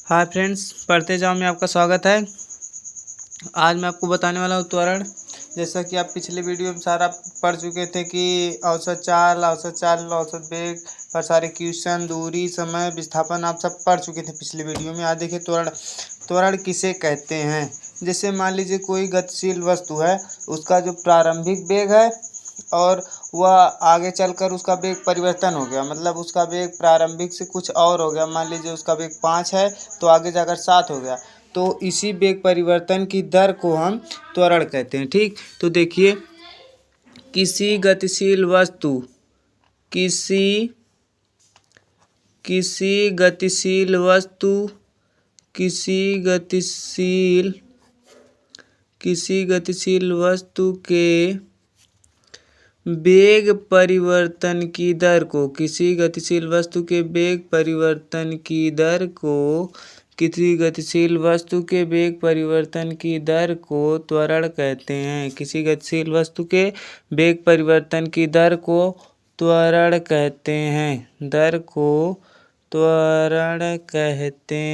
Hi friends, पढ़ते जाओ में आपका स्वागत है। आज मैं आपको बताने वाला हूँ त्वरण। जैसा कि आप पिछले वीडियो में सारा पढ़ चुके थे कि औसत चाल, औसत वेग, प्रसारित क्वेश्चन, दूरी, समय, विस्थापन आप सब पढ़ चुके थे पिछले वीडियो में। आज देखिए त्वरण। त्वरण किसे कहते हैं? जैसे मान लीजिए कोई गतिशील वस्तु है, उसका जो प्रारंभिक वेग है और वह आगे चलकर उसका वेग परिवर्तन हो गया, मतलब उसका वेग प्रारंभिक से कुछ और हो गया। मान लीजिए उसका वेग 5 है तो आगे जाकर 7 हो गया, तो इसी वेग परिवर्तन की दर को हम त्वरण कहते हैं। ठीक, तो देखिए किसी गतिशील वस्तु किसी किसी गतिशील वस्तु किसी गतिशील वस्तु के वेग परिवर्तन की दर को किसी गतिशील वस्तु के वेग परिवर्तन की दर को त्वरण कहते हैं। किसी गतिशील वस्तु के वेग परिवर्तन की दर को त्वरण कहते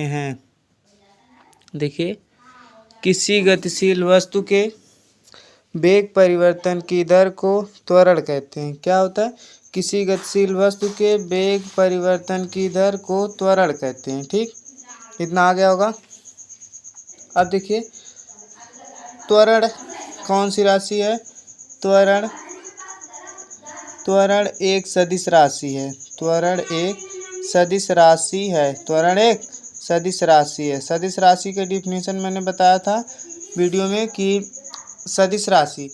हैं। देखिए, किसी गतिशील वस्तु के वेग परिवर्तन की दर को त्वरण कहते हैं। क्या होता है? किसी गतिशील वस्तु के वेग परिवर्तन की दर को त्वरण कहते हैं। ठीक, इतना आ गया होगा। अब देखिए त्वरण कौन सी राशि है? त्वरण एक सदिश राशि है। त्वरण एक सदिश राशि है। सदिश राशि के डिफिनेशन मैंने बताया था वीडियो में कि सदिश राशि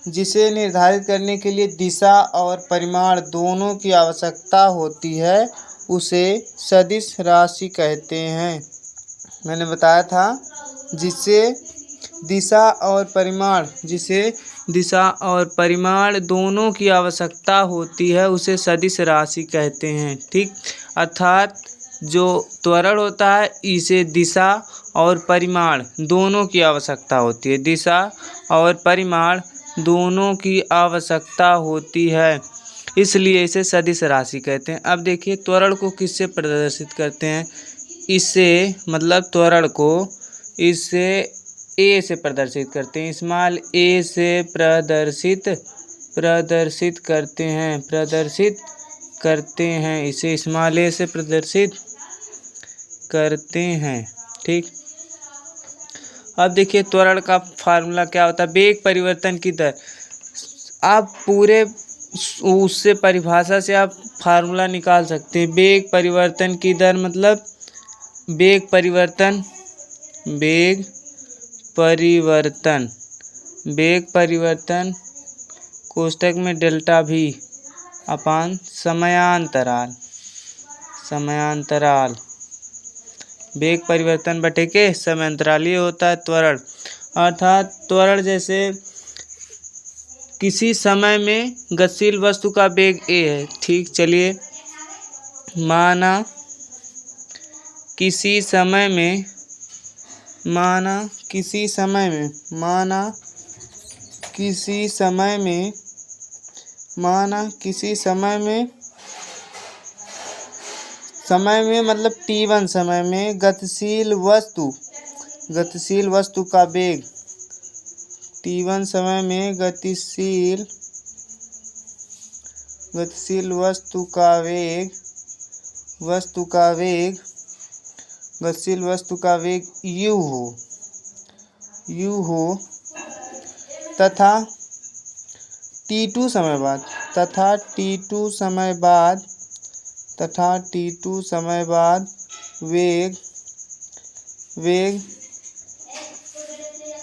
जिसे निर्धारित करने के लिए दिशा और परिमाण दोनों की आवश्यकता होती है, उसे सदिश राशि कहते हैं। मैंने बताया था जिसे दिशा और परिमाण दोनों की आवश्यकता होती है, उसे सदिश राशि कहते हैं। ठीक, अर्थात जो त्वरण होता है इसे दिशा और परिमाण दोनों की आवश्यकता होती है। दिशा और परिमाण दोनों की आवश्यकता होती है, इसलिए इसे सदिश राशि कहते हैं। अब देखिए त्वरण को किससे प्रदर्शित करते हैं? त्वरण को इससे ए से प्रदर्शित करते हैं। स्मॉल ए से प्रदर्शित करते हैं। इसे स्मॉल ए से प्रदर्शित करते हैं। ठीक, अब देखिए त्वरण का फार्मूला क्या होता है? वेग परिवर्तन की दर। आप पूरे उससे परिभाषा से आप फार्मूला निकाल सकते हैं। वेग परिवर्तन की दर मतलब वेग परिवर्तन कोष्ठक में डेल्टा भी अपान समयांतराल वेग परिवर्तन बटे के समयांतराल, ये होता है त्वरण। अर्थात त्वरण जैसे किसी समय में गतिशील वस्तु का वेग ए है। ठीक, चलिए माना किसी समय में मतलब t1 समय में गतिशील वस्तु का वेग t1 समय में गतिशील वस्तु का वेग u हो तथा t2 समय बाद वेग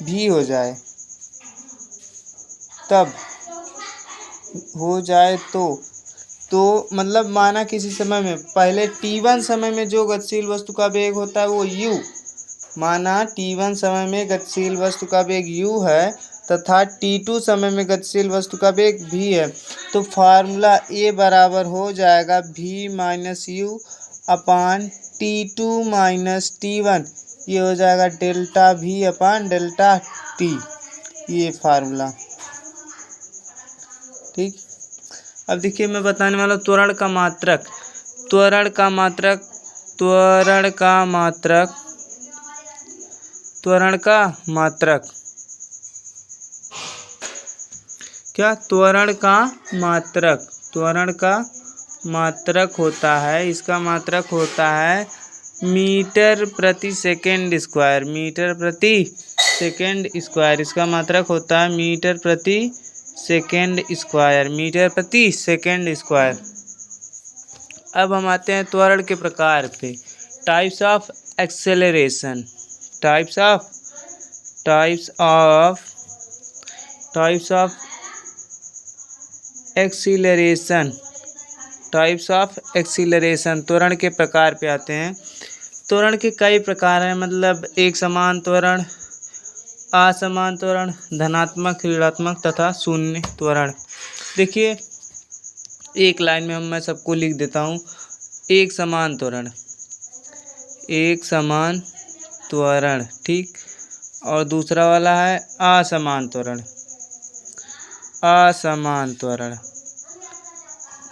भी हो जाए, तब हो जाए तो मतलब माना किसी समय में पहले t1 समय में जो गतिशील वस्तु का वेग होता है वो u, माना t1 समय में गतिशील वस्तु का वेग u है तथा t2 समय में गतिशील वस्तु का वेग v है, तो फार्मूला A बराबर हो जाएगा v minus you upon t2 minus t1। ये हो जाएगा डेल्टा v अपान डेल्टा t, ये फार्मूला। ठीक, अब देखिए मैं बताने वाला त्वरण का मात्रक। त्वरण का मात्रक त्वरण का मात्रक, त्वरण का मात्रक, क्या त्वरण का मात्रक, त्वरण का मात्रक होता है, इसका मात्रक होता है मीटर प्रति सेकेंड स्क्वायर, मीटर प्रति सेकेंड स्क्वायर, इसका मात्रक होता है मीटर प्रति सेकेंड स्क्वायर, मीटर प्रति सेकेंड स्क्वायर। अब हम आते हैं त्वरण के प्रकार पे, types of acceleration, types of acceleration, types of acceleration, त्वरण के प्रकार पे आते हैं। त्वरण के कई प्रकार हैं, मतलब एक समान त्वरण, असमान त्वरण, धनात्मक, ऋणात्मक तथा शून्य त्वरण। देखिए एक लाइन में मैं सबको लिख देता हूँ। एक समान त्वरण, एक समान त्वरण, ठीक। और दूसरा वाला है असमान त्वरण, असमान त्वरण।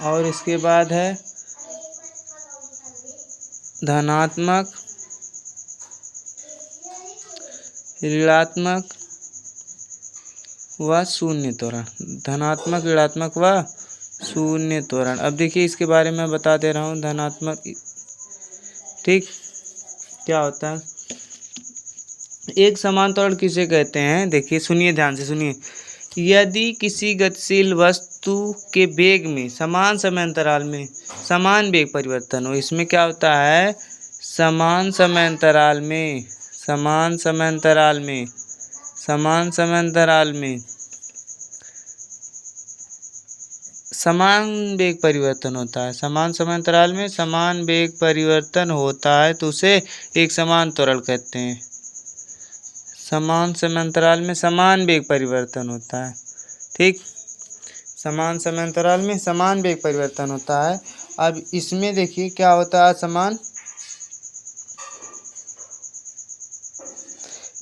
और इसके बाद है धनात्मक, ऋणात्मक व शून्य त्वरण, धनात्मक, ऋणात्मक व शून्य त्वरण। अब देखिए इसके बारे में बता दे रहा हूँ। धनात्मक, ठीक, क्या होता है, एक समान त्वरण किसे कहते हैं, देखिए सुनिए, ध्यान से सुनिए। यदि किसी गतिशील वस्तु के वेग में समान समय अंतराल में समान वेग परिवर्तन हो, इसमें क्या होता है, समान समय अंतराल में, समान समय अंतराल में, समान समय अंतराल में समान वेग परिवर्तन होता है, समान समय अंतराल में समान वेग परिवर्तन होता है, तो उसे एक समान त्वरण कहते हैं। समान समय अंतराल में समान वेग परिवर्तन होता है, ठीक, समान समय अंतराल में समान वेग परिवर्तन होता है। अब इसमें देखिए क्या होता है, समान,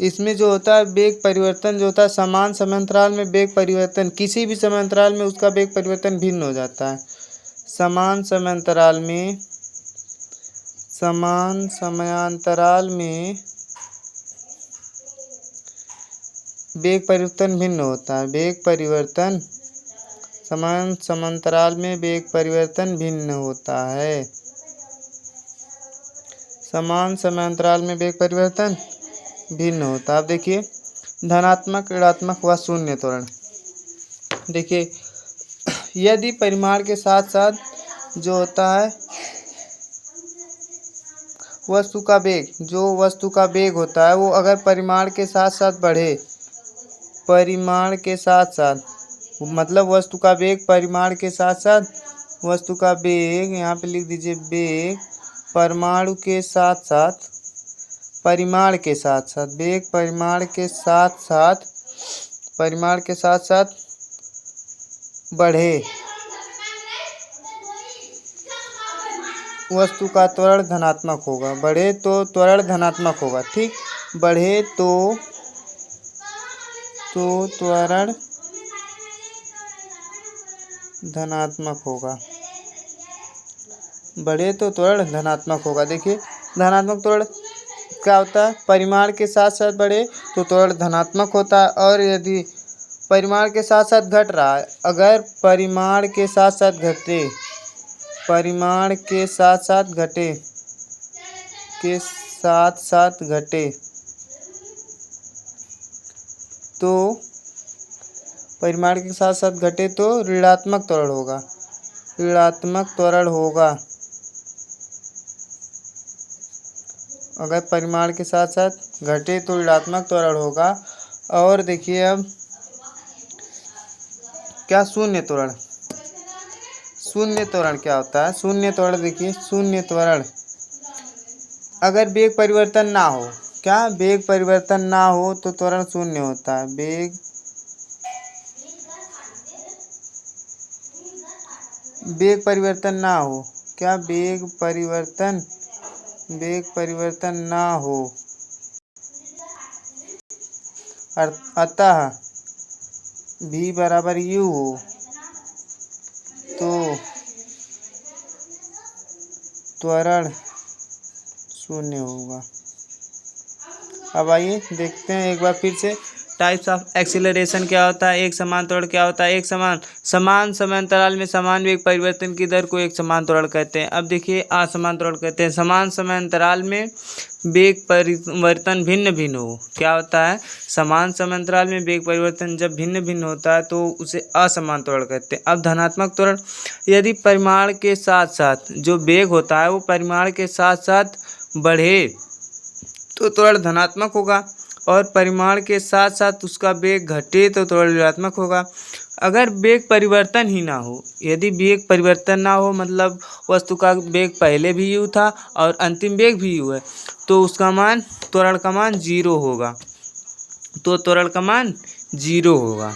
इसमें जो होता है वेग परिवर्तन जो होता है, समान समय अंतराल में वेग परिवर्तन, किसी भी समय अंतराल में उसका वेग परिवर्तन भिन्न हो जाता है। समान समय अंतराल में, समान समयांतराल में वेग परिवर्तन भिन्न होता है, वेग परिवर्तन, समान समांतराल में वेग परिवर्तन भिन्न होता है, समान समांतराल में वेग परिवर्तन भिन्न होता है। अब देखिए धनात्मक, ऋणात्मक व शून्य त्वरण। देखिए यदि परिमाण के साथ साथ जो होता है वस्तु का वेग, जो वस्तु का वेग होता है वो अगर परिमाण के साथ साथ बढ़े, परिमाण के साथ साथ, मतलब वस्तु का वेग परिमाण के साथ साथ, वस्तु का वेग यहाँ पे लिख दीजिए, वेग परमाणु के साथ साथ, परिमाण के साथ साथ, वेग परिमाण के साथ साथ, परिमाण के साथ साथ बढ़े, वस्तु का त्वरण धनात्मक होगा, बढ़े तो त्वरण धनात्मक होगा, ठीक, बढ़े तो त्वरण धनात्मक होगा, बढ़े तो त्वरण धनात्मक होगा। देखिए धनात्मक त्वरण क्या होता है, परिमाण के साथ साथ बढ़े तो त्वरण धनात्मक होता है, और यदि परिमाण के साथ साथ घट रहा है, अगर परिमाण के साथ साथ घटे, परिमाण के साथ साथ घटे, के साथ साथ घटे, तो परिमाण के साथ साथ घटे तो ऋणात्मक त्वरण होगा, ऋणात्मक त्वरण होगा, अगर परिमाण के साथ साथ घटे तो ऋणात्मक त्वरण होगा। और देखिए अब क्या शून्य त्वरण, शून्य त्वरण क्या होता है, शून्य त्वरण, देखिए शून्य त्वरण अगर वेग परिवर्तन ना हो, क्या वेग परिवर्तन ना हो तो त्वरण शून्य होता है, वेग परिवर्तन ना हो, क्या वेग परिवर्तन ना हो, अतः v बराबर u हो तो त्वरण शून्य होगा। अब आइए देखते हैं एक बार फिर से टाइप्स ऑफ एक्सीलरेशन क्या होता है, एक समान त्वरण क्या होता है। एक समान समय अंतराल में समान वेग परिवर्तन की दर को एक समान त्वरण कहते हैं। अब देखिए असमान त्वरण कहते हैं समान समय अंतराल में वेग परिवर्तन भिन्न भिन्न हो। क्या होता है, समान समय अंतराल में वेग परिवर्तन जब भिन्न भिन्न होता है तो उसे असमान त्वरण कहते हैं। अब धनात्मक त्वरण, यदि परिमाण के साथ साथ जो वेग होता है वो परिमाण के साथ साथ बढ़े तो त्वरण धनात्मक होगा, और परिमाण के साथ साथ उसका वेग घटे तो त्वरण ऋणात्मक होगा। अगर वेग परिवर्तन ही ना हो, यदि वेग परिवर्तन ना हो मतलब वस्तु का वेग पहले भी यू था और अंतिम वेग भी यू है, तो उसका मान त्वरण का मान जीरो होगा, तो त्वरण का मान जीरो होगा।